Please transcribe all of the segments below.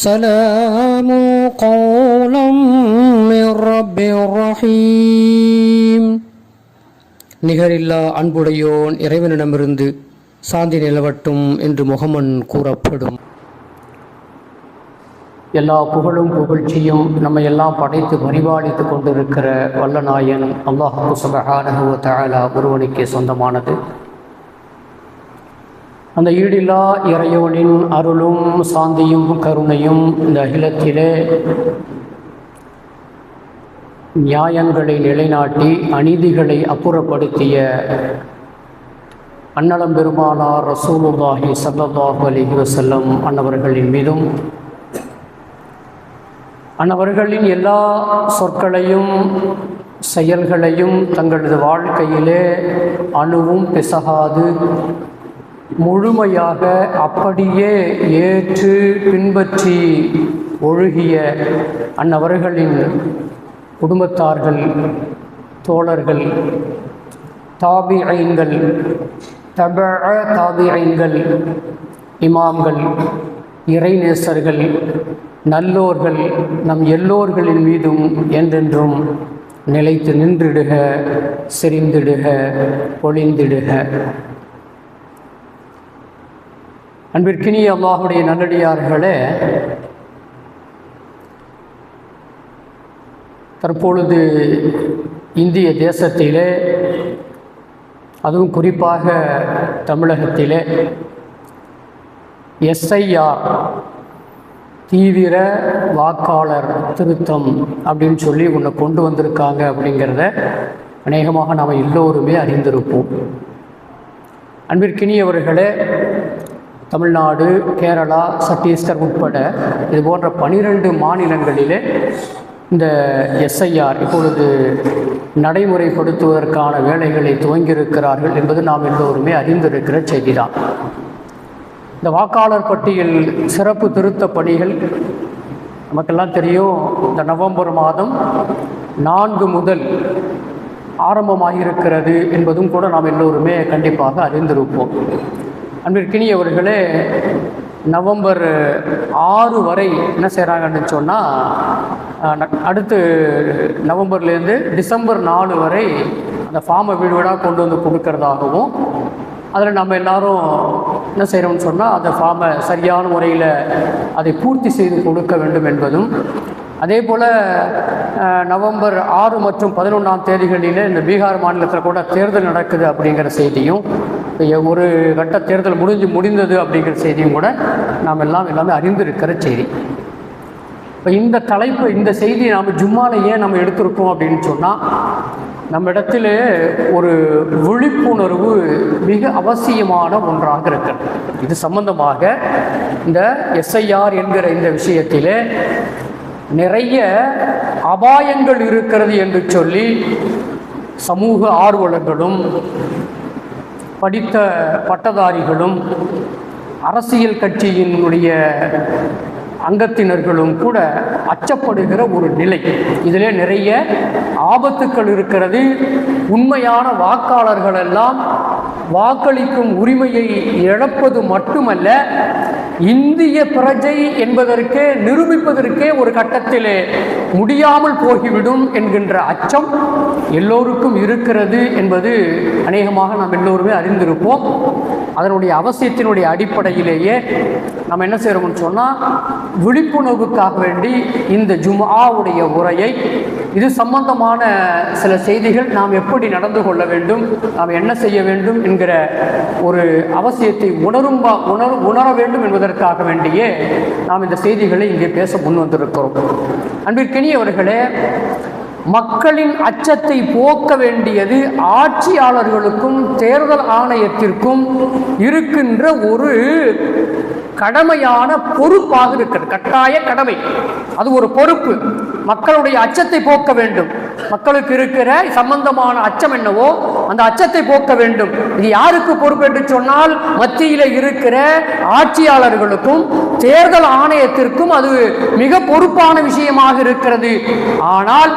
سلام قولا من رب رحيم. நிகரில்லா அன்புடையோன் இறைவனிடமிருந்து சாந்தி நிலவட்டும் என்று முகமன் கூறப்படும். எல்லா புகழும் புகழ்ச்சியும் நம்ம எல்லாம் படைத்து பரிபாலித்து கொண்டிருக்கிற வல்லநாயன் அல்லாஹ் சுப்ஹானஹு வ தஆலா ஒருவனுக்கே சொந்தமானது. அந்த ஈடில்லா இறையோனின் அருளும் சாந்தியும் கருணையும் இந்த அகிலத்திலே நியாயங்களை நிலைநாட்டி அநீதிகளை அப்புறப்படுத்திய அன்னலம் பெருமானார் ரசூலுல்லாஹி ஸல்லல்லாஹு அலைஹி வஸல்லம் அன்னவர்களின் மீதும் அன்னவர்களின் எல்லா சொற்களையும் செயல்களையும் தங்களது வாழ்க்கையிலே அணுவும் பிசகாது முழுமையாக அப்படியே ஏற்று பின்பற்றி ஒழுகிய அன்னவர்களின் குடும்பத்தார்கள், தோழர்கள், தாபிஈன்கள், தபஅ தாபிஈன்கள், இமாம்கள், இறைநேசர்கள், நல்லோர்கள் நம் எல்லோர்களின் மீதும் என்றென்றும் நிலைத்து நின்றிடுக, செறிந்திடுக, பொழிந்திடுக. அன்பிற்கினிய அல்லாஹுடைய நல்லடியார்களே, தற்பொழுது இந்திய தேசத்திலே, அதுவும் குறிப்பாக தமிழகத்திலே எஸ்ஐஆர் தீவிர வாக்காளர் திருத்தம் அப்படின்னு சொல்லி ஒன்று கொண்டு வந்திருக்காங்க. அப்படிங்கிறத அநேகமாக நாம் எல்லோருமே அறிந்திருப்போம். அன்பிற்கினியவர்களே, தமிழ்நாடு, கேரளா, சத்தீஸ்கர் உட்பட இது போன்ற 12 மாநிலங்களிலே இந்த எஸ்ஐஆர் இப்பொழுது நடைமுறைப்படுத்துவதற்கான வேலைகளை துவங்கியிருக்கிறார்கள் என்பது நாம் எல்லோருமே அறிந்திருக்கிற செய்திதான். இந்த வாக்காளர் பட்டியல் சிறப்பு திருத்த பணிகள் நமக்கெல்லாம் தெரியும். இந்த நவம்பர் மாதம் 4 முதல் ஆரம்பமாகியிருக்கிறது என்பதும் கூட நாம் எல்லோருமே கண்டிப்பாக அறிந்திருப்போம். அன்பிற்கினியவர்களே, நவம்பர் 6 வரை என்ன செய்கிறாங்கன்னு சொன்னால், அடுத்து நவம்பர்லேருந்து டிசம்பர் 4 வரை அந்த ஃபார்மை வீடு வீடாக கொண்டு வந்து கொடுக்கறதாகவும், அதில் நம்ம எல்லோரும் என்ன செய்கிறோம்னு சொன்னால் அந்த ஃபார்மை சரியான முறையில் அதை பூர்த்தி செய்து கொடுக்க வேண்டும் என்பதும், அதே போல் நவம்பர் 6 மற்றும் 11ஆம் தேதிகளில் இந்த பீகார் மாநிலத்தில் கூட தேர்தல் நடக்குது அப்படிங்கிற செய்தியும், ஒரு கட்ட தேர்தல் முடிந்தது அப்படிங்கிற செய்தியும் கூட நாம் எல்லாமே அறிந்திருக்கிற செய்தி. இப்போ இந்த தலைப்பு, இந்த செய்தியை நாம் ஜும்மாவில் ஏன் நம்ம எடுத்திருக்கோம் அப்படின்னு சொன்னால், நம்ம இடத்துல ஒரு விழிப்புணர்வு மிக அவசியமான ஒன்றாக இருக்கிறது. இது சம்பந்தமாக இந்த எஸ்ஐஆர் என்கிற இந்த விஷயத்திலே நிறைய அபாயங்கள் இருக்கிறது என்று சொல்லி சமூக ஆர்வலர்களும் படித்த பட்டதாரிகளும் அரசியல் கட்சியினுடைய அங்கத்தினர்களும் கூட அச்சப்படுகிற ஒரு நிலை. இதிலே நிறைய ஆபத்துக்கள் இருக்கிறது. உண்மையான வாக்காளர்கள் எல்லாம் வாக்களிக்கும் உரிமையை இழப்பது மட்டுமல்ல, இந்திய பிரஜை என்பதற்கே நிரூபிப்பதற்கே ஒரு கட்டத்திலே முடியாமல் போகிவிடும் என்கின்ற அச்சம் எல்லோருக்கும் இருக்கிறது என்பது அநேகமாக நாம் எல்லோருமே அறிந்திருப்போம். அதனுடைய அவசியத்தினுடைய அடிப்படையிலேயே நம்ம என்ன செய்கிறோம்னு சொன்னால், விழிப்புணர்வுக்காக வேண்டி இந்த ஜும்ஆவுடைய உரையை, இது சம்பந்தமான சில செய்திகள், நாம் எப்படி நடந்து கொள்ள வேண்டும், நாம் என்ன செய்ய வேண்டும் என்கிற ஒரு அவசியத்தை உணர வேண்டும் என்பதற்காக வேண்டியே நாம் இந்த செய்திகளை இங்கே பேச முன் வந்திருக்கிறோம். அன்பிற்கினியவர்களே, மக்களின் அச்சத்தை போக்க வேண்டியது ஆட்சியாளர்களுக்கும் தேர்தல் ஆணையத்திற்கும் இருக்கின்ற ஒரு கடமையான பொறுப்பாக இருக்கிறது. கட்டாய கடமை, அது ஒரு பொறுப்பு. மக்களுடைய அச்சத்தை போக்க வேண்டும். மக்களுக்கு இருக்கிற சம்பந்தமான அச்சம் என்னவோ அந்த அச்சத்தை போக்க வேண்டும். இது யாருக்கு பொறுப்பு என்று சொன்னால், மத்தியில் இருக்கிற ஆட்சியாளர்களுக்கும் தேர்தல் ஆணையத்திற்கும் அது மிக பொறுப்பான விஷயமாக இருக்கிறது. ஆனால்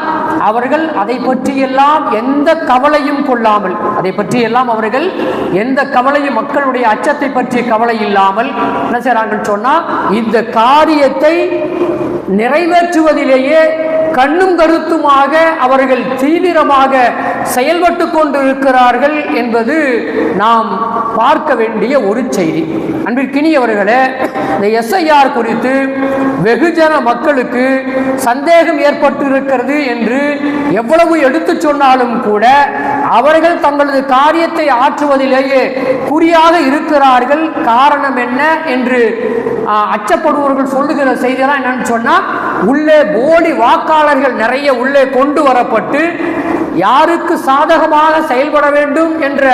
அவர்கள் அதை பற்றியெல்லாம் எந்த கவலையும் கொள்ளாமல், அதை பற்றியெல்லாம் அவர்கள் எந்த கவலையும், மக்களுடைய அச்சத்தை பற்றிய கவலை இல்லாமல் என்ன செய்றாங்கன்னு சொன்னா இந்த காரியத்தை நிறைவேற்றுவதிலேயே கண்ணும் கருத்துமாக அவர்கள் தீவிரமாக செயல்பட்டு கொண்டிருக்கிறார்கள் என்பது நாம் பார்க்க வேண்டிய ஒரு செய்தி. அன்பிற்கினியவர்களே, இந்த எஸ்ஐஆர் குறித்து வெகுஜன மக்களுக்கு சந்தேகம் ஏற்பட்டிருக்கிறது என்று எவ்வளவு எடுத்து சொன்னாலும் கூட அவர்கள் தங்களது காரியத்தை ஆற்றுவதிலேயே குறியாக இருக்கிறார்கள். காரணம் என்ன என்று அச்சப்படுபவர்கள் சொல்லுகிற செய்தியெல்லாம் என்னன்னு சொன்னா, உள்ளே போலி வாக்காளர்கள் நிறைய உள்ளே கொண்டு வரப்பட்டு யாருக்கு சாதகமாக செயல்பட வேண்டும் என்ற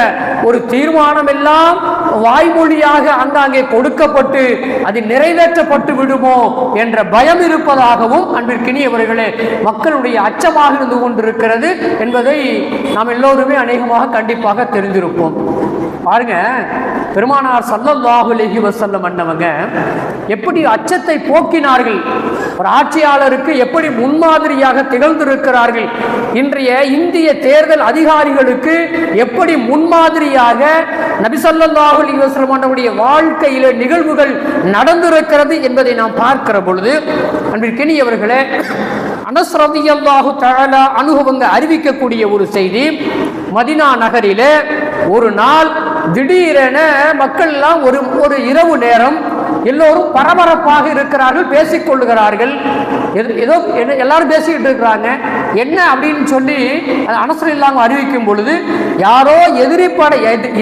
ஒரு தீர்மானம் எல்லாம் வாய்மொழியாக அங்காங்கே கொடுக்கப்பட்டு அது நிறைவேற்றப்பட்டு விடுமோ என்ற பயம் இருப்பதாகவும் அன்பிற்கினியவர்களே மக்களுடைய அச்சமாக இருந்து கொண்டிருக்கிறது என்பதை நாம் எல்லோருமே அநேகமாக கண்டிப்பாக தெரிந்திருப்போம். பாருங்க, பெருமானார் ஸல்லல்லாஹு அலைஹி வஸல்லம் அன்னவங்க எப்படி அச்சத்தை போக்கினார்கள், ஒரு ஆட்சியாளருக்கு எப்படி முன்மாதிரியாக திகழ்ந்திருக்கிறார்கள், இன்றைய இந்திய தேர்தல் அதிகாரிகளுக்கு எப்படி முன்மாதிரியாக நபி ஸல்லல்லாஹு அலைஹி வஸல்லம் அன்னவருடைய வாழ்க்கையில நிகழ்வுகள் நடந்திருக்கிறது என்பதை நாம் பார்க்கிற பொழுது அன்பிற்கினியவர்களே, அனஸ் ரலியல்லாஹு தஆலா அன்ஹு அறிவிக்கக்கூடிய ஒரு செய்தி, மதீனா நகரிலே ஒரு நாள் திடீரென மக்கள் எல்லாம் ஒரு இரவு நேரம் எல்லோரும் பரபரப்பாக இருக்கிறார்கள், பேசிக்கொள்ளுகிறார்கள். ஏதோ எல்லாரும் பேசிக்கிட்டு இருக்கிறாங்க. என்ன அப்படின்னு சொல்லி அனஸ் இல்லாமல் அறிவிக்கும் பொழுது, யாரோ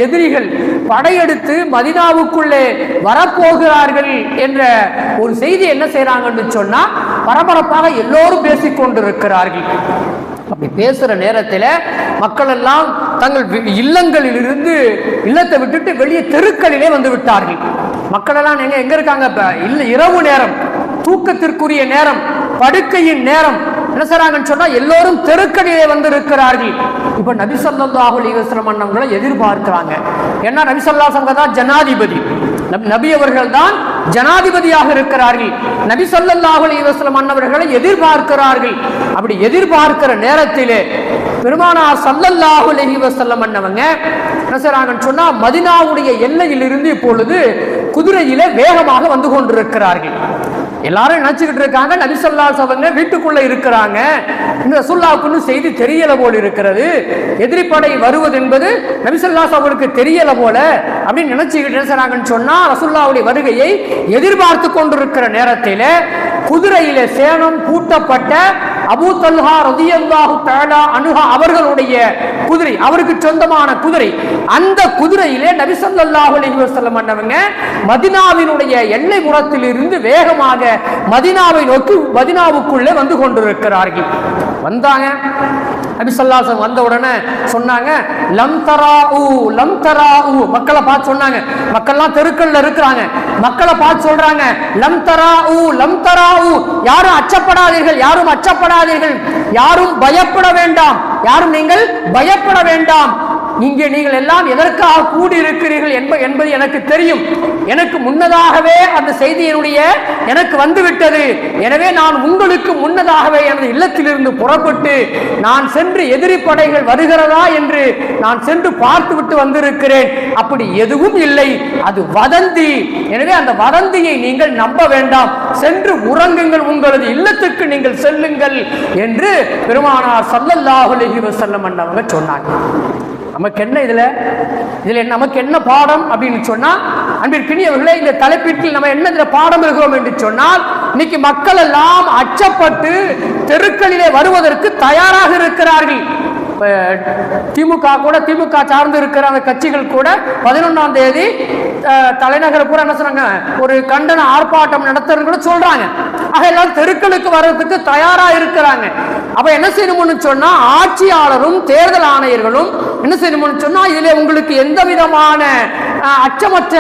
எதிரிகள் படையெடுத்து மதீனாவுக்குள்ளே வரப்போகிறார்கள் என்ற ஒரு செய்தி என்ன செய்யறாங்கன்னு சொன்னா பரபரப்பாக எல்லோரும் பேசிக்கொண்டிருக்கிறார்கள். அப்படி பேசுற நேரத்தில் மக்கள் எல்லாம் தங்கள் இல்லங்களில் இருந்து இல்லத்தை விட்டுட்டு வெளியே தெருக்களிலே வந்து விட்டார்கள். மக்கள் எல்லாம் எங்க இருக்காங்க? இரவு நேரம், தூக்கத்திற்குரிய நேரம், படுக்கையின் நேரம். என்ன செய்றாங்கன்னு சொன்னா எல்லோரும் தெருக்களிலே வந்து இருக்கிறார்கள். இப்ப நபி ஸல்லல்லாஹு அலைஹி வஸல்லம் அன்னவங்களை எதிர்பார்க்கிறாங்க. ஏன்னா நபி ஸல்லல்லாஹு அலைஹி வஸல்லம் தான் ஜனாதிபதி, நபி அவர்கள் தான் ஜனாதிபதியாக இருக்கிறார்கள். நபி ஸல்லல்லாஹு அலைஹி வஸல்லம் அன்னவர்களை எதிர்பார்க்கிறார்கள். அப்படி எதிர்பார்க்கிற நேரத்திலே பெருமானார் ஸல்லல்லாஹு அலைஹி வஸல்லம் அன்னவங்க என்ன செய்றாங்கன்னு சொன்னா மதீனாவுடைய எல்லையில் இருந்து இப்பொழுது குதிரையிலே வேகமாக வந்து கொண்டிருக்கிறார்கள். எல்லாரும் நினைச்சுக்கிட்டு இருக்காங்க நபி ஸல்லல்லாஹு அலைஹி வஸல்லம் வீட்டுக்குள்ள இருக்கிறாங்க, இந்த ரசூலுல்லாஹ்வுக்கு செய்தி தெரியல போல இருக்கிறது, எதிரிப்படை வருவது என்பது நபி ஸல்லல்லாஹு அலைஹி வஸல்லம் தெரியல போல அப்படின்னு நினைச்சுக்கிட்டு என்ன செய்றாங்கன்னு சொன்னா ரசூலுல்லாஹ்வுடைய வருகையை எதிர்பார்த்து கொண்டிருக்கிற நேரத்தில் குதிரையிலே சேணம் பூட்டப்பட்ட அபூ தல்ஹா ரலியல்லாஹு தஆலா அன்ஹு அவர்களுடைய குதிரை, அவருக்கு சொந்தமான குதிரை, அந்த குதிரையிலே நபி ஸல்லல்லாஹு அலைஹி வஸல்லம் அன்னவங்க மதீனாவினுடைய எல்லை புறத்தில் இருந்து வேகமாக மதீனாவை நோக்கி மதீனாவுக்குள்ளே வந்து கொண்டிருக்கிறார்கள். வந்தாங்க. நபி ஸல்லல்லாஹு அலைஹி வஸல்லம் வந்த உடனே சொன்னாங்க, லம் தராஉ, மக்களை பார்த்து சொன்னாங்க. மக்கள்லாம் தெருக்கள்ல இருக்கிறாங்க. மக்களை பார்த்து சொல்றாங்க, லம் தராஉ, யாரும் அச்சப்படாதீர்கள், யாரும் அச்சப்படாதீர்கள், யாரும் பயப்பட வேண்டாம், யாரும் நீங்கள் பயப்பட வேண்டாம். இங்கே நீங்கள் எல்லாம் எதற்காக கூடி இருக்கிறீர்கள் என்பது எனக்கு தெரியும். எனக்கு முன்னதாகவே அந்த செய்தியினுடைய எனக்கு வந்துவிட்டது. எனவே நான் உங்களுக்கு முன்னதாகவே எனது இல்லத்திலிருந்து புறப்பட்டு நான் சென்று எதிரி படைகள் வருகிறதா என்று நான் சென்று பார்த்து விட்டு வந்திருக்கிறேன். அப்படி எதுவும் இல்லை, அது வதந்தி. எனவே அந்த வதந்தியை நீங்கள் நம்ப வேண்டாம், சென்று உறங்குங்கள், உங்களது இல்லத்துக்கு நீங்கள் செல்லுங்கள் என்று பெருமானார் ஸல்லல்லாஹு அலைஹி வஸல்லம் அன்னவங்க சொன்னாங்க. நமக்கு என்ன இதுல நமக்கு என்ன பாடம் அப்படின்னு சொன்னா அன்பிற்கினியவர்களே, இந்த தலைப்பிற்கு நம்ம என்ன இதுல பாடம் இருக்கிறோம் என்று சொன்னால், இன்னைக்கு மக்கள் எல்லாம் அச்சப்பட்டு தெருக்களிலே வருவதற்கு தயாராக இருக்கிறார்கள். திமுக சார்ந்து இருக்கிற அந்த கட்சிகள் கூட 11ஆம் தேதி தலைநகர் கூட என்ன சொன்னாங்க, ஒரு கண்டன ஆர்ப்பாட்டம் நடத்துறது கூட சொல்றாங்க. ஆக எல்லாரும் தெருக்களுக்கு வர்றதுக்கு தயாரா இருக்கிறாங்க. அப்ப என்ன செய்யணும்னு சொன்னா ஆட்சியாளரும் தேர்தல் ஆணையர்களும் என்ன செய்யணும்னு சொன்னா இதுல உங்களுக்கு எந்த விதமான அச்சமற்ற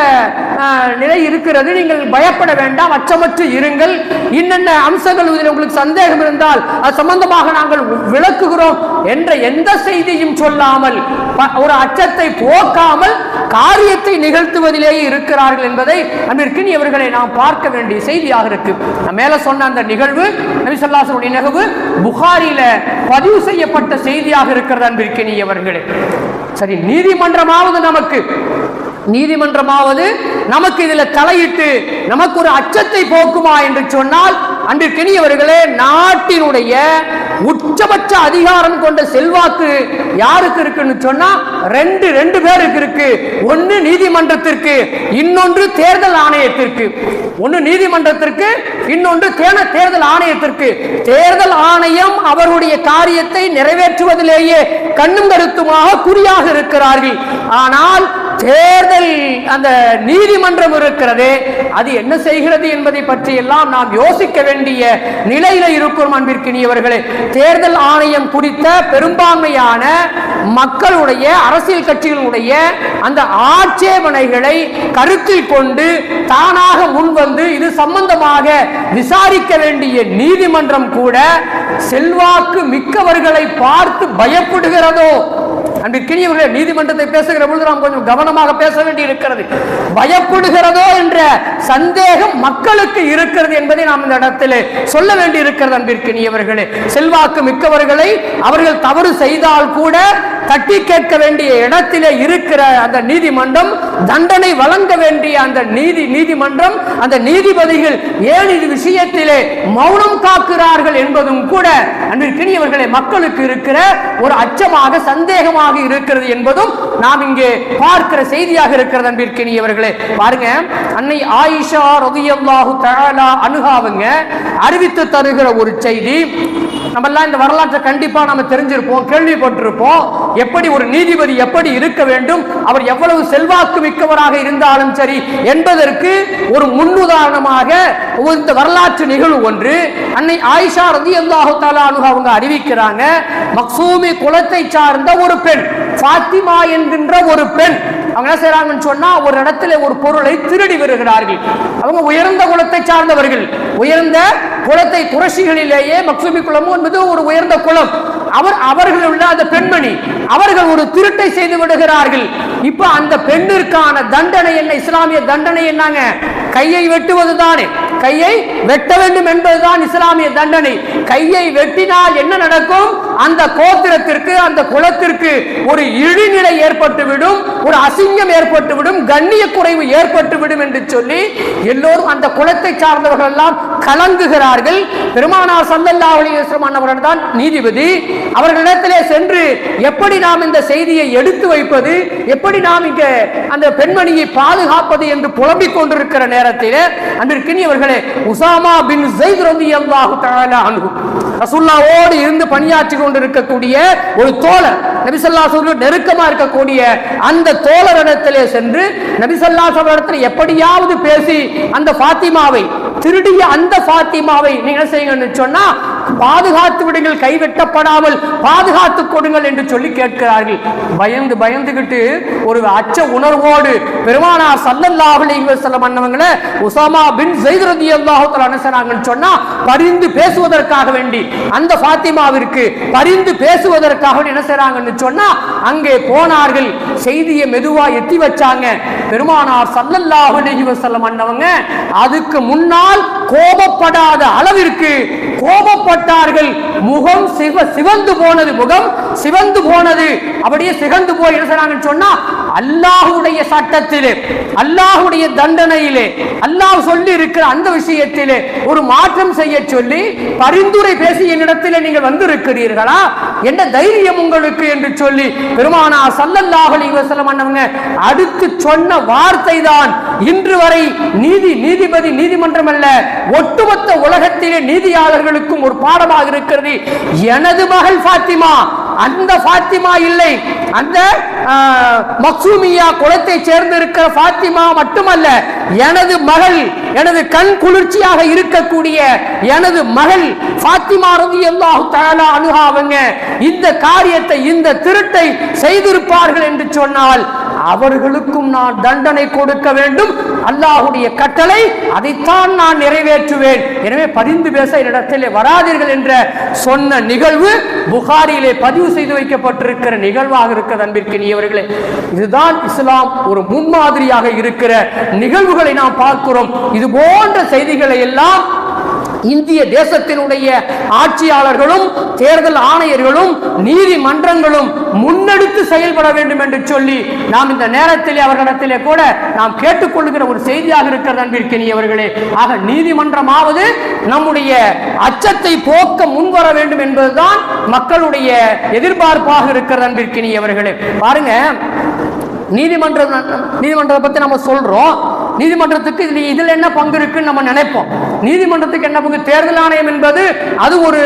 நிலை இருக்கிறது, நீங்கள் பயப்பட வேண்டாம், அச்சமற்று இருங்கள், இன்னென்ன அம்சங்கள் இதில் உங்களுக்கு சந்தேகம் இருந்தால் அது சம்பந்தமாக நாங்கள் விளக்குகிறோம் என்ற எந்த செய்தியும் சொல்லாமல் ஒரு அச்சத்தை போக்காமல் காரியத்தை நிகழ்த்துவதிலேயே இருக்கிறார்கள் என்பதை அன்பிற்கினியவர்களை நாம் பார்க்க வேண்டிய செய்தியாக இருக்கு. மேல சொன்ன அந்த நிகழ்வு நபி ஸல்லல்லாஹு அலைஹி வஸல்லம் நிகழ்வு புகாரில பதிவு செய்யப்பட்ட செய்தியாக இருக்கிறது அன்பிற்கினியவர்களே. சரி, நீதிமன்றமாவது நமக்கு இதில் தலையிட்டு நமக்கு ஒரு அச்சத்தை போக்குமா என்று சொன்னால், அன்பிற்கினியவர்களே, நாட்டினுடைய உச்சபட்ச அதிகாரம் கொண்ட செல்வாக்கு யாருக்கு இருக்குன்னு சொன்னா ரெண்டு பேருக்கு இருக்கு. ஒன்னு நீதிமன்றத்திற்கு, இன்னொன்று தேர்தல் ஆணையத்திற்கு. ஒன்னு நீதிமன்றத்திற்கு, இன்னொன்று தேர்தல் ஆணையத்திற்கு. தேர்தல் ஆணையம் அவருடைய காரியத்தை நிறைவேற்றுவதிலேயே கண்ணும் கருத்துமாக குறியாக இருக்கிறார்கள். ஆனால் தேர்தல் அந்த நீதிமன்றம் இருக்கிறது, அது என்ன செய்கிறது என்பதை பற்றி எல்லாம் நாம் யோசிக்க வேண்டிய நிலையில இருக்கிறோம் அன்பிற்கினியவர்களே. தேர்தல் ஆணையம் குறித்த பெரும்பான்மையான மக்களுடைய அரசியல் கட்சிகளுடைய அந்த ஆட்சேபனைகளை கருத்தில் கொண்டு தானாக முன்வந்து இது சம்பந்தமாக விசாரிக்க வேண்டிய நீதிமன்றம் கூட செல்வாக்கு மிக்கவர்களை பார்த்து பயப்படுகிறதோ? அன்பிற்கினியவர்களே, நீதிமன்றத்தை பேசுகிற பொழுது நாம் கொஞ்சம் கவனமாக பேச வேண்டி இருக்கிறது. பயப்படுகிறதோ என்ற சந்தேகம் மக்களுக்கு இருக்கிறது என்பதை நாம் இந்த இடத்திலே சொல்ல வேண்டி இருக்கிறது அன்பிற்கினியவர்களே. செல்வாக்கு மிக்கவர்களை அவர்கள் தவறு செய்தால் கூட தட்டி கேட்க வேண்டிய இடத்திலே இருக்கிற அந்த நீதிமன்றம், தண்டனை வழங்க வேண்டிய அந்த நீதிமன்றம், அந்த நீதிபதிகள் ஏன் இது விஷயத்திலே மௌனம் காக்கிறார்கள் என்பதும் கூட அன்பிற்கினியவர்களே மக்களுக்கு இருக்கிற ஒரு அச்சமாக, சந்தேகமாக இருக்கிறது என்பதும் நாம் இங்கே பார்க்கிற செய்தியாக இருக்கிறது அன்பிற்கினியவர்களே. பாருங்க, அன்னை ஆயிஷா ரலியல்லாஹு தஆலா அன்ஹா அவங்க அறிவித்து தருகிற ஒரு செய்தி. நம்ம எல்லாம் இந்த வரலாற்றை கண்டிப்பா நம்ம தெரிஞ்சிருப்போம், கேள்விப்பட்டிருப்போம். எப்படி ஒரு நீதிபதி எப்படி இருக்க வேண்டும், அவர் எவ்வளவு செல்வாக்கு மிக்கவராக இருந்தாலும் சரி என்பதற்கு ஒரு முன்னுதாரணமாக இந்த வரலாற்று நிகழ்வு ஒன்று. அன்னை ஆயிஷா ரலியல்லாஹு தஆலா அன்ஹா அவங்க அறிவிக்கிறாங்க, மக்சூமி குலத்தை சார்ந்த ஒரு பெண், ஃபாத்திமா என்கின்ற ஒரு பெண், அவங்க என்ன செய்றாங்கன்னு சொன்னா ஒரு இடத்துல ஒரு பொருளை திருடி வருகிறார்கள். அவங்க உயர்ந்த குலத்தை சார்ந்தவர்கள், உயர்ந்த குலத்தை, குறைஷிகளிலேயே மக்சூமி குலம் என்பது ஒரு உயர்ந்த குலம். அவர்கள் உள்ள அந்த பெண்மணி அவர்கள் ஒரு திருட்டை செய்து விடுகிறார்கள். இப்ப அந்த பெண்ணிற்கான தண்டனை என்ன? இஸ்லாமிய தண்டனை என்னங்க? கையை வெட்டுவது தானே. கையை வெட்ட வேண்டும் என்பதுதான் இஸ்லாமிய தண்டனை. கையை வெட்டினால் என்ன நடக்கும்? அந்த கோத்திரத்திற்கு, அந்த குலத்திற்கு ஒரு இழிநிலை ஏற்பட்டுவிடும், ஒரு அசிங்கம் ஏற்பட்டுவிடும், கண்ணிய குறைவு ஏற்பட்டுவிடும் என்று சொல்லி எல்லோரும் அந்த குலத்தை சார்ந்தவர்கள் எல்லாம் கலங்குகிறார்கள். பெருமானார் ஸல்லல்லாஹு அலைஹி வஸல்லம் அவர்கள் தான் நீதிபதி. அவர்களிடத்திலே சென்று எப்படி நாம் இந்த செய்தியை எடுத்து வைப்பது, எப்படி நாம் இங்கே அந்த பெண்மணியை பாதுகாப்பது என்று புலம்பிக் கொண்டிருக்கிற நேரத்தில் அன்பிற்கினியவர்களே, உசாமா பின் ஸைத் ரலியல்லாஹு தஆலா அன்ஹு ரசூலுல்லாஹ்வோடு இருந்து பணியாற்றி கொண்டிருக்கக்கூடிய ஒரு தோழர், நபி ஸல்லல்லாஹு அலைஹி வஸல்லம் நெருக்கமா இருக்கக்கூடிய அந்த தோழரிடத்திலே சென்று நபி ஸல்லல்லாஹு அலைஹி வஸல்லம் எப்படியாவது பேசி அந்த ஃபாத்திமாவை, திருடிய அந்த ஃபாத்திமாவை நீங்க என்ன செய்யுங்கன்னு சொன்னா பாதுகாத்து விடுங்கள், கைவிட்டப்படாமல் பாதுகாத்து கொடுங்கள் என்று சொல்லி கேட்கிறார்கள். பயந்துகிட்டு ஒரு அச்ச உணர்வோடு பெருமானார் ஸல்லல்லாஹு அலைஹி வஸல்லம் அன்னவங்கள உசாமா பின் ஸைத் ரலியல்லாஹு தஆலா அன்ஹு சொன்னா பரிந்து பேசுவதற்காக வேண்டி அந்த ஃபாத்திமாவிற்கு பரிந்து பேசுவதற்காக என்ன செய்றாங்கன்னு சொன்னா அங்கே போனார்கள். செய்தியை மெதுவா எத்தி வச்சாங்க. பெருமானார் ஸல்லல்லாஹு அலைஹி வஸல்லம் அன்னவங்க அதுக்கு முன்னால் கோபப்படாத அளவிற்கு கோபப்பட்டார்கள். முகம் சிவந்து போனது, முகம் சிவந்து போனது. அப்படியே சிகந்து போய் என்ன செய்றாங்கன்னு சொன்னா அல்லாஹ்வுடைய சட்டத்திலே, அல்லாஹ்வுடைய தண்டனையிலே, அல்லாஹ் சொல்லி இருக்கிற அந்த விஷயத்திலே ஒரு மாற்றம் செய்ய சொல்லி பரிந்துரை பேசி என்னிடத்திலே நீங்கள் வந்திருக்கிறீர்களா, என்ன தைரியம் உங்களுக்கு என்று சொல்லி பெருமானார் ஸல்லல்லாஹு அலைஹி வஸல்லம் அன்னவங்க அடுத்து சொன்ன வார்த்தை தான் இன்று வரை நீதிபதி நீதிமன்றம் அல்ல, ஒட்டுமொத்த உலகத்திலே நீதியாளர்களுக்கும் ஒரு பாடமாக இருக்கிறது. எனது மகள் ஃபாத்திமா, அந்த ஃபாத்திமா இல்லை, அந்த மக்சூமியா குலத்தை சேர்ந்து இருக்கிற ஃபாத்திமா மட்டுமல்ல, எனது மகள், எனது கண் குளிர்ச்சியாக இருக்கக்கூடிய எனது மகள் ஃபாத்திமா ரலியல்லாஹு தஆலா அன்ஹா அவங்க இந்த காரியத்தை, இந்த திருட்டை செய்திருப்பார்கள் என்று சொன்னால் அவர்களுக்கும் நான் தண்டனை கொடுக்க வேண்டும். அல்லாஹ்வுடைய கட்டளை, அதைத்தான் நான் நிறைவேற்றுவேன். எனவே பரிந்து பேச என்னிடத்திலே வராதீர்கள் என்ற சொன்ன நிகழ்வு புகாரியிலே பதிவு செய்து வைக்கப்பட்டிருக்கிற நிகழ்வாக இருக்கிறது. அன்பிற்கினியவர்களே, இதுதான் இஸ்லாம் ஒரு முன்மாதிரியாக இருக்கிற நிகழ்வுகளை நாம் பார்க்கிறோம். இது போன்ற செய்திகளை எல்லாம் இந்திய தேசத்தினுடைய ஆட்சியாளர்களும் தேர்தல் ஆணையர்களும் நீதிமன்றங்களும் முன்னெடுத்து செயல்பட வேண்டும் என்று சொல்லி நாம் இந்த நேரத்திலே அவர்களிடத்திலே கூட நாம் கேட்டுக்கொள்கிற ஒரு செய்தியாக இருக்கிறது. அன்பிற்கினியவர்களே, ஆக நீதிமன்றமாவது நம்முடைய அச்சத்தை போக்க முன்வர வேண்டும் என்பதுதான் மக்களுடைய எதிர்பார்ப்பாக இருக்கிறது. அன்பிற்கினியவர்களே, பாருங்க, நீதிமன்றத்தை பத்தி நம்ம சொல்றோம். நீதிமன்றத்துக்கு இதுல என்ன பங்கு இருக்குன்னு நம்ம நினைப்போம். நீதிமன்றத்துக்கு என்ன பங்கு? தேர்தல் ஆணையம் என்பது அது ஒரு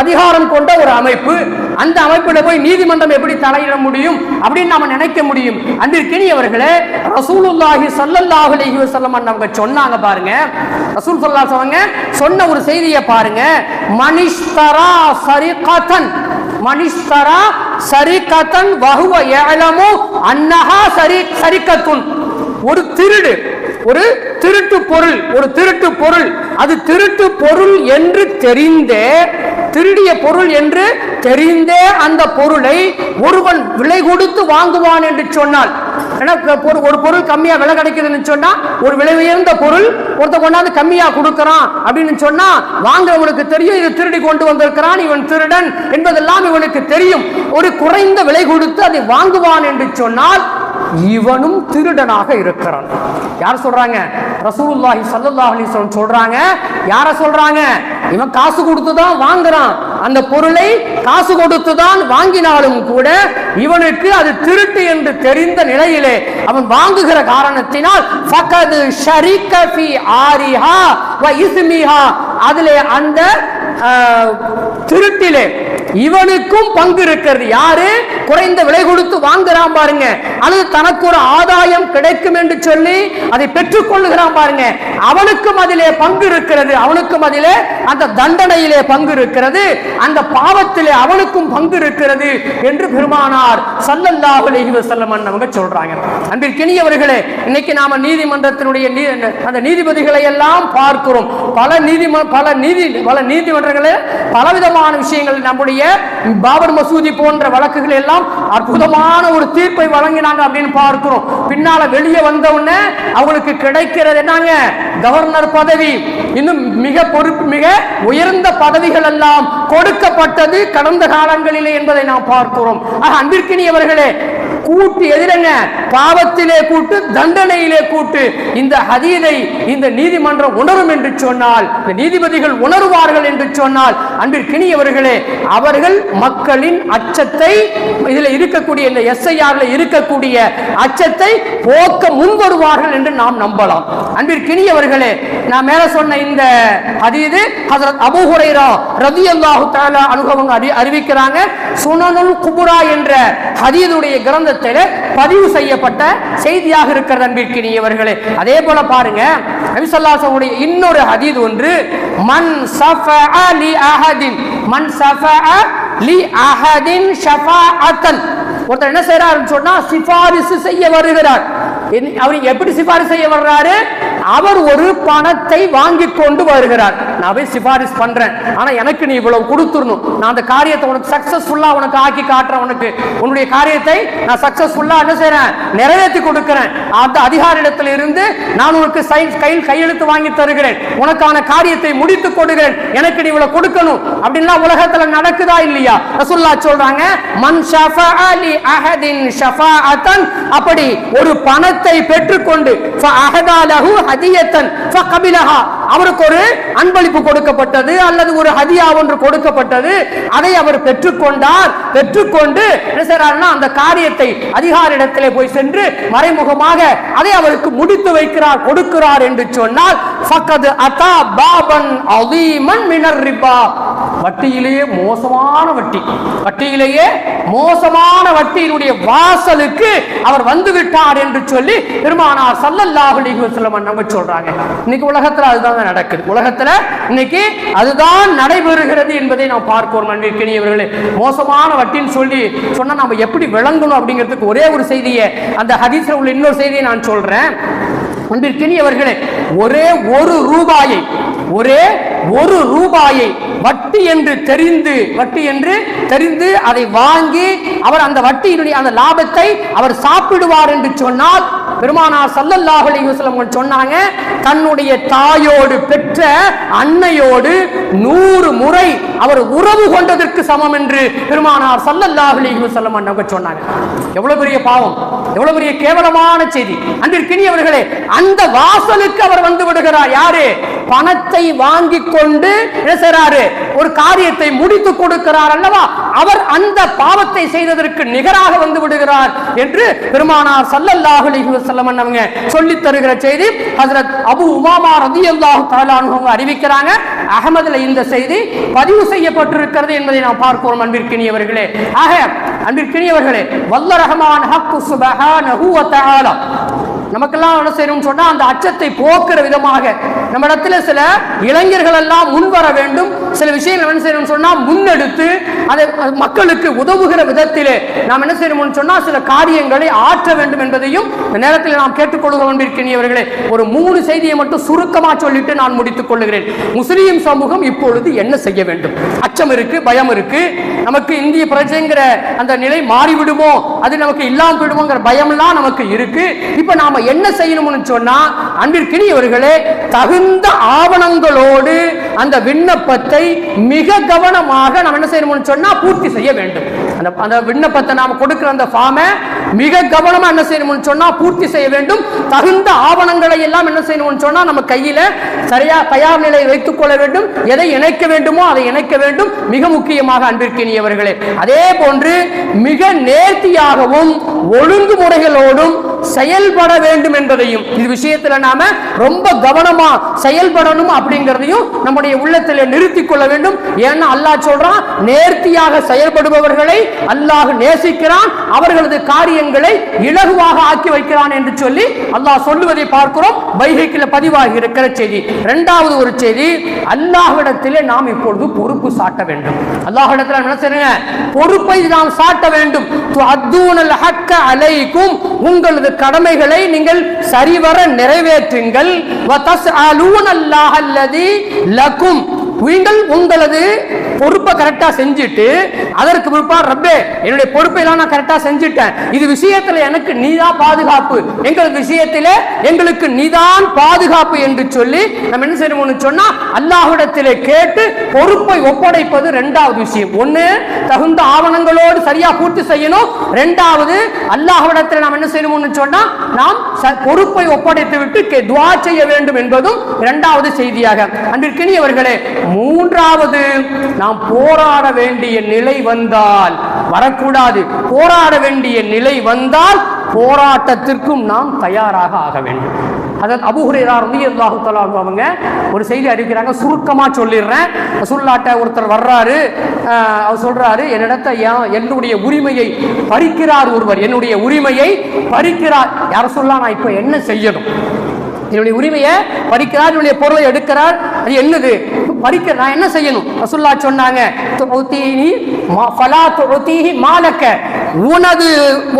அதிகாரம் கொண்ட ஒரு அமைப்பு. அந்த அமைப்புல போய் நீதிமன்றம் எப்படி தலையிட முடியும் அப்படின்னு நாம நினைக்க முடியும். அன்பிற்கினியவர்களே, ரசூலுல்லாஹி ஸல்லல்லாஹு அலைஹி வஸல்லம் அவங்க சொன்னாங்க பாருங்க. ரசூல் ஸல்லல்லாஹு அலைஹி வஸல்லம் சொன்ன ஒரு செய்தியை பாருங்க. மனிஷ்தரா சரிகதன், மனிஷ்தரா சரிகதன் வஹுவ யஅலமு அன்னஹா சரிகத்துன். ஒரு திருடு, ஒரு திருட்டு பொருள், ஒரு திருட்டு பொருள், அது திருட்டு பொருள் என்று தெரிந்தே, திருடிய பொருள் என்று தெரிந்தே அந்த பொருளை ஒருவன் விலை கொடுத்து வாங்குவான் என்று சொன்னால், ஒரு பொருள் கம்மியா விலை கிடைக்குதுன்னு சொன்னா, ஒரு விலை உயர்ந்த பொருள் ஒருத்த கொண்டாந்து கம்மியா கொடுக்கறான் அப்படின்னு சொன்னா வாங்குறவனுக்கு தெரியும் இது திருடி கொண்டு வந்திருக்கிறான், இவன் திருடன் என்பதெல்லாம் இவனுக்கு தெரியும். ஒரு குறைந்த விலை கொடுத்து அதை வாங்குவான் என்று சொன்னால் இவனும் திருடனாக இருக்கிறான். யார் சொல்றாங்க? ரசூலுல்லாஹி ஸல்லல்லாஹு அலைஹி வஸல்லம் சொல்றாங்க. யார சொல்றாங்க? இவன் காசு கொடுத்து தான் வாங்குறான், அந்த பொருளை காசு கொடுத்து தான் வாங்கினாலும் கூட இவனுக்கு அது திருட்டு என்று தெரிந்த நிலையிலே அவன் வாங்குகிற காரணத்தினால் ஃபகது ஷரிக ஃபி ஆரிஹா வ இஸ்மிஹா, அதிலே அந்த திருட்டிலே இவனுக்கும் பங்கு இருக்கிறது. யாரு? குறைந்த விலை கொடுத்து வாங்குறான் பாருங்க, அல்லது தனக்கு ஒரு ஆதாயம் கிடைக்கும் என்று சொல்லி அதை பெற்றுக் கொள்ளுகிறான் பாருங்க, அவனுக்கும் அதிலே பங்கு இருக்கிறது. அவனுக்கும் அதிலே அந்த தண்டனையிலே பங்கு இருக்கிறது, அந்த பாவத்திலே அவனுக்கும் பங்கு இருக்கிறது என்று பெருமானார் ஸல்லல்லாஹு அலைஹி வஸல்லம் அவங்க சொல்றாங்க. அன்பிற்கினியவர்களே, இன்னைக்கு நாம நீதிமன்றத்தினுடைய அந்த நீதிபதிகளை எல்லாம் பார்க்கிறோம். பல நீதிமன்றங்களே பலவிதமான விஷயங்கள், நம்முடைய பாபர் மசூதி போன்ற வழக்குகள் எல்லாம் அற்புதமான ஒரு தீர்ப்பை வழங்கினாங்க அப்படின்னு பார்க்கிறோம். பின்னால வெளியே வந்த உடனே அவங்களுக்கு கிடைக்கிறது என்னங்க? கவர்னர் பதவி, இன்னும் மிக உயர்ந்த பதவிகள் எல்லாம் கொடுக்கப்பட்டது கடந்த காலங்களிலே என்பதை நாம் பார்க்கிறோம். அன்பிற்கினியவர்களே, கூட்டு எதிரங்க, பாவத்திலே கூட்டு, தண்டனையிலே கூட்டு. இந்த ஹதீதை இந்த நீதிமன்றம் உணரும் என்று சொன்னால், இந்த நீதிபதிகள் உணர்வார்கள் என்று சொன்னால், அன்பிற்கினியவர்களே, அவர்கள் மக்களின் அச்சத்தை, இதில் இருக்கக்கூடிய இந்த எஸ்ஐஆர்ல இருக்கக்கூடிய அச்சத்தை போக்க முன்வருவார்கள் என்று நாம் நம்பலாம். அன்பிற்கினியவர்களே, நான் மேல சொன்ன இந்த ஹதீது ஹஜ்ரத் அபூ ஹுரைரா ரலியல்லாஹு தஆலா அன்ஹு அவங்க அறிவிக்கிறாங்க. சுனனுல் குப்ரா என்ற ஹதீதுடைய கிரந்தத்தில் பதிவு செய்யப்பட்ட செய்தியாக இருக்கிறது. அன்பிற்கினியவர்களே, அதே போல பாருங்க, நபி ஸல்லல்லாஹு அலைஹி வஸல்லம் இன்னொரு ஹதீஸ் ஒன்று, மன் ஸஃபஅ லி அஹதின், மன் ஸஃபஅ லி அஹதின் ஷஃபாஅத்தன். ஒருத்தர் என்ன செய்யறாருன்னு சொன்னா சிபாரிசு செய்ய வருகிறார். அவர் எப்படி சிபாரிசு செய்ய வர்றாரு? அவர் ஒரு பணத்தை வாங்கி கொண்டு வருகிறார். நான் போய் சிபாரிசு பண்றேன், ஆனா எனக்கு நீ இவ்வளவு கொடுத்துடணும், நான் அந்த காரியத்தை உனக்கு சக்சஸ்ஃபுல்லா உனக்கு ஆக்கி காட்டுறேன், உனக்கு உன்னுடைய காரியத்தை நான் சக்சஸ்ஃபுல்லா என்ன செய்றேன்? நிறைவேற்றி கொடுக்கிறேன். அந்த அதிகாரிடத்தில் இருந்து நான் உனக்கு கையெழுத்து வாங்கி தருகிறேன், உனக்கான காரியத்தை முடித்து கொடுக்கிறேன், எனக்கு நீ இவ்வளவு கொடுக்கணும் அப்படின்னா உலகத்துல நடக்குதா இல்லையா? ரசூலுல்லாஹ் சொல்றாங்க, மன் ஷஃபஅ லி அஹதின் ஷஃபாஅத்தன், அப்படி ஒரு பணத்தை பெற்றுக்கொண்டு ஃபஅஹதா லஹு ஹதியத்தன் ஃபகபிலஹா, அவருக்கு ஒரு அன்பளிப்பு கொடுக்கப்பட்டது அல்லது ஒரு ஹதியா ஒன்று கொடுக்கப்பட்டது, அதை அவர் பெற்றுக்கொண்டார். பெற்றுக்கொண்டு என்ன செய்றாருன்னா அந்த காரியத்தை அதிகாரிடத்திலே போய் சென்று மறைமுகமாக அதை அவருக்கு முடித்து வைக்கிறார், கொடுக்கிறார் என்று சொன்னால் ஃபகத் அதா பாபன் அதீமன் மினர் ரிபா, வட்டியிலேயே மோசமான வட்டி, வட்டியிலேயே மோசமான வட்டியினுடைய வாசலுக்கு அவர் வந்து விட்டார் என்று சொல்லி பெருமானார் ஸல்லல்லாஹு அலைஹி வஸல்லம் நம்ம சொல்றாங்க. இன்னைக்கு உலகத்துல அதுதான் நடக்குது, உலகத்துல இன்னைக்கு அதுதான் நடைபெறுகிறது என்பதை நாம் பார்க்கிறோம். அன்பிற்கினியவர்களே, மோசமான வட்டின்னு சொல்லி சொன்னா நம்ம எப்படி விளங்கணும் அப்படிங்கிறதுக்கு ஒரே ஒரு செய்தியை, அந்த ஹதீஸ்ல உள்ள இன்னொரு செய்தியை நான் சொல்றேன். அன்பிற்கினியவர்களே, ஒரே ஒரு ரூபாயை வட்டி என்று தெரிந்து அதை வாங்கி அவர் அந்த வட்டியினுடைய அந்த லாபத்தை அவர் சாப்பிடுவார் என்று சொன்னால் பெருமானார் ஸல்லல்லாஹு அலைஹி வஸல்லம் சொன்னாங்க, தன்னுடைய தாயோடு பெற்ற அன்னையோடு 100 முறை அவர் உறவு கொண்டதற்கு சமம் என்று பெருமானார் ஸல்லல்லாஹு அலைஹி வஸல்லம் அவங்க சொன்னாங்க. எவ்வளவு பெரிய பாவம், எவ்வளவு பெரிய கேவலமான செய்தி. அன்பிற்கினியவர்களே, அந்த வாசலுக்கு அவர் வந்து விடுகிறார். யாரு? பணத்தை வாங்கி கொண்டு என்ன செய்றாரு? ஒரு காரியத்தை முடித்து கொடுக்கிறார் அல்லவா, அவர் அந்த பாவத்தை செய்ததற்கு நிகராக வந்து விடுகிறார் என்று பெருமானார் ஸல்லல்லாஹு அலைஹி வஸல்லம் அவங்க சொல்லி தருகிற செய்தி ஹஜ்ரத் அபூ உமாமா ரலியல்லாஹு தஆலா அன்ஹு அறிவிக்கிறாங்க. அஹ்மதுல இந்த செய்தி பதிவு செய்யப்பட்டிருக்கிறது என்பதை நாம் பார்க்கிறோம். அன்பிற்கினியவர்களே, ஆக அன்பிற்கினியவர்களே, வல்ல ரஹ்மான் ஹக்கு சுப்ஹானஹு வ தஆலா நமக்கெல்லாம் என்ன செய்யணும்னு சொன்னா, அந்த அச்சத்தை போக்குற விதமாக நம்ம இடத்துல சில இளைஞர்கள் எல்லாம் முன் வர வேண்டும். சில விஷயங்கள் என்ன செய்யணும்னு சொன்னா முன்னெடுத்து அதை மக்களுக்கு உதவுகிற விதத்திலே நாம் என்ன செய்யணும்னு சொன்னா சில காரியங்களை ஆற்ற வேண்டும் என்பதையும் இந்த நேரத்தில் நாம் கேட்டுக்கொள்கிறோம். அன்பிற்கினியவர்களே, ஒரு 3 செய்தியை மட்டும் சுருக்கமா சொல்லிட்டு நான் முடித்துக் கொள்கிறேன். முஸ்லிம் சமூகம் இப்பொழுது என்ன செய்ய வேண்டும்? அச்சம் இருக்கு, பயம் இருக்கு, நமக்கு இந்திய பிரஜைங்கிற அந்த நிலை மாறிவிடுமோ, அது நமக்கு இல்லாமல் போயிடுமோங்கிற பயம்லாம் நமக்கு இருக்கு. இப்ப நாம என்ன செய்யணும்னு சொன்னா, அன்பிற்கினியவர்களே, தகுந்த ஆவணங்களோடு அந்த விண்ணப்பத்தை மிக கவனமாக நாம் என்ன செய்யணும்னு சொன்னா பூர்த்தி செய்ய வேண்டும். அந்த விண்ணப்பத்தை நாம கொடுக்கிற அந்த ஃபார்மை மிக கவனமா என்ன செய்யணும்னு சொன்னா பூர்த்தி செய்ய வேண்டும். தகுந்த ஆவணங்களை எல்லாம் என்ன செய்யணும்னு சொன்னா நம்ம கையில சரியா தயார் நிலையை வைத்துக் கொள்ள வேண்டும். எதை இணைக்க வேண்டுமோ அதை இணைக்க வேண்டும். மிக முக்கியமாக அன்பிற்கினியவர்களே, அதே போன்று மிக நேர்த்தியாகவும் ஒழுங்குமுறைகளோடும் செயல்பட வேண்டும் என்பதையும், இது விஷயத்துல நாம ரொம்ப கவனமா செயல்படணும் அப்படிங்கிறதையும் நம்முடைய உள்ளத்தில் நிறுத்திக் கொள்ள வேண்டும். ஏன்னா அல்லாஹ் சொல்றான், நேர்த்தியாக செயல்படுபவர்களை அல்லாஹ் நேசிக்கிறான், அவர்களது காரியங்களை இலகுவாக ஆக்கி வைக்கிறான் என்று சொல்லி அல்லாஹ் சொல்லுவதை பார்க்கிறோம். பைஹக்கில பதிவாகி இருக்கிற செய்தி. இரண்டாவது ஒரு செய்தி, அல்லாஹ்விடத்திலே நாம் இப்பொழுது பொறுப்பு சாட்ட வேண்டும். அல்லாஹ்விடத்தில் என்ன செய்யுங்க? பொறுப்பை நாம் சாட்ட வேண்டும். துஅத்தூனல் ஹக்க அலைக்கும், உங்களது கடமைகளை நீங்கள் சரிவர நிறைவேற்றுங்கள். வதஸ்அலூனல்லாஹ அல்லதி லக்கும், நீங்கள் உங்களது பொறுப்பை கரெக்டா செஞ்சுட்டு அதற்கு பிற்பாடு ரப்பே என்னுடைய பொறுப்பை எல்லாம் நான் கரெக்டா செஞ்சுட்டேன், இது விஷயத்துல எனக்கு நீதான் பாதுகாப்பு, எங்கள் விஷயத்திலே எங்களுக்கு நீதான் பாதுகாப்பு என்று சொல்லி நம்ம என்ன செய்யணும்னு சொன்னா அல்லாஹ்விடத்திலே கேட்டு பொறுப்பை ஒப்படைப்பது இரண்டாவது விஷயம். ஒண்ணு, தகுந்த ஆவணங்களோடு சரியா பூர்த்தி செய்யணும். இரண்டாவது, அல்லாஹ்விடத்தில் நாம் என்ன செய்யணும்னு சொன்னா நாம் பொறுப்பை ஒப்படைத்து விட்டு துஆ செய்ய வேண்டும் என்பதும் இரண்டாவது செய்தியாக. அன்பிற்கினியவர்களே, மூன்றாவது, நாம் போராட வேண்டிய நிலை வந்தால், வரக்கூடாது, போராட வேண்டிய நிலை வந்தால் போராட்டத்திற்கும் நாம் தயாராக ஆக வேண்டும். அதாவது அபூ ஹுரைரா ரலியல்லாஹு தஆலா அவங்க ஒரு செய்தி அறிவிக்கிறாங்க, சுருக்கமா சொல்லிடுறேன். ரசூலுல்லாஹ்ட்ட ஒருத்தர் வர்றாரு, அவர் சொல்றாரு, என்னுடைய உரிமையை பறிக்கிறார் ஒருவர், என்னுடைய உரிமையை பறிக்கிறார். யார சொல்லலாம், நான் இப்ப என்ன செய்யணும்? என்னுடைய உரிமையை பறிக்கிறார், என்னுடைய பொருளை எடுக்கிறார், அது என்னது பறிக்க, நான் என்ன செய்யணும்? ரசூலுல்லாஹ் சொன்னாங்க, துஅதீனி ஃபலா துஅதீஹி மாலக, உனது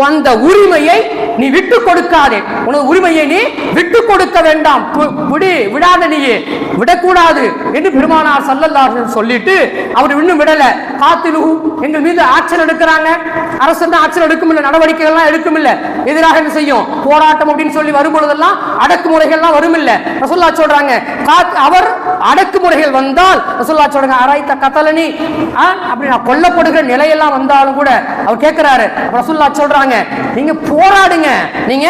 அந்த உரிமையை நீ விட்டு கொடுக்காதே, உனது உரிமையை நீ விட்டு கொடுக்க வேண்டாம், விடாத, நீ விடக்கூடாது என்று பெருமானார் ஸல்லல்லாஹு அலைஹி வஸல்லம் சொல்லிட்டு அவர் இன்னும் விடல. காத்திலுஹு, எங்கள் மீது ஆக்ஷன் எடுக்கிறாங்க, அரசு ஆக்ஷன் எடுக்கும் இல்ல, நடவடிக்கைகள்லாம் எடுக்கும் இல்ல, எதிராக என்ன செய்யும்? போராட்டம் அப்படின்னு சொல்லி வரும்பொழுதெல்லாம் அடக்குமுறைகள்லாம் வரும் இல்ல. ரசூலுல்லாஹ் சொல்றாங்க, அவர் அடக்குமுறைகள் வந்தால் ரசூலுல்லாஹ் சொல்றாங்க, அரைத்த கதலனி, அப்படி நான் கொல்லப்படுகிற நிலையெல்லாம் வந்தாலும் கூட அவர் கேட்கிறாரு. ரசூலுல்லாஹ் சொல்றாங்க, நீங்க போராடுங்க, நீங்க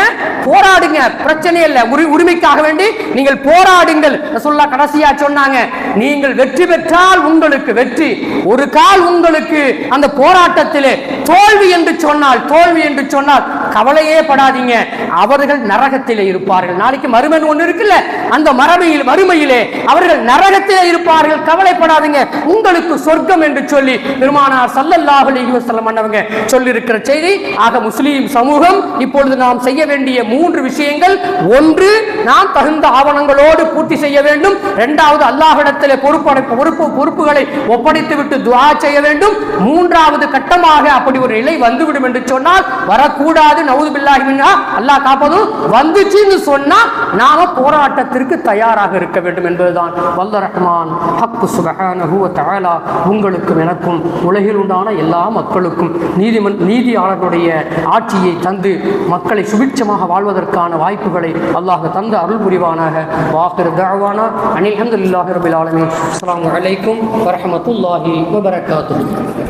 போராடுங்க, பிரச்சனை இல்லை, உரிமைக்காக வேண்டி நீங்கள் போராடுங்கள். ரசூலுல்லாஹ் கடைசியா சொன்னாங்க, நீங்கள் வெற்றி பெற்றால் உங்களுக்கு வெற்றி, ஒரு கால் உங்களுக்கு அந்த போராட்டத்திலே தோல்வி என்று சொன்னால் கவலையே படாதீங்க, அவர்கள் நரகத்திலே இருப்பார்கள். நாளைக்கு மறுமன் ஒன்று இருக்குல்ல, அந்த மறுமையிலே அவர்கள் நரகத்திலே இருப்பார்கள், கவலைப்படாதீங்க, உங்களுக்கு சொர்க்கம் என்று சொல்லி பெருமானார் ஸல்லல்லாஹு அலைஹி வஸல்லம் அன்னவங்க சொல்லி இருக்கிற செய்தி. ஆக முஸ்லிம் சமூகம் இப்பொழுது நாம் செய்ய வேண்டிய 3 விஷயங்கள்: ஒன்று, நாம் தகுந்த ஆவணங்களோடு பூர்த்தி செய்ய வேண்டும். இரண்டாவது, அல்லாஹ்விடத்திலே பொறுப்புகளை ஒப்படைத்து விட்டு துஆ செய்ய வேண்டும். மூன்றாவது கட்டமாக அப்படி ஒரு நிலை வந்துவிடும் என்று சொன்னால், வரக்கூடாது, நவுது பில்லாஹி மின்ஹா, அல்லாஹ் காப்பதும், வந்துச்சுன்னு சொன்னா நாம போராட்டத்திற்கு தயாராக இருக்க வேண்டும் என்பதுதான். வல்ல ரஹ்மான் ஹக்கு சுப்ஹானஹு வ தஆலா உங்களுக்கும் எனக்கும் உலகில் உண்டான எல்லா மக்களுக்கும் நீதியாளர்களுடைய ஆட்சியை தந்து மக்களை சுபிட்சமாக வாழ்வதற்கான வாய்ப்புகளை அல்லாஹ் தந்து அருள் புரிவானாக. வாஹிர் தஅவானா அனில் ஹம்துலில்லாஹி ரப்பில் ஆலமீன். அஸ்ஸலாமு அலைக்கும் வ ரஹ்மத்துல்லாஹி வ பரகாத்துஹு.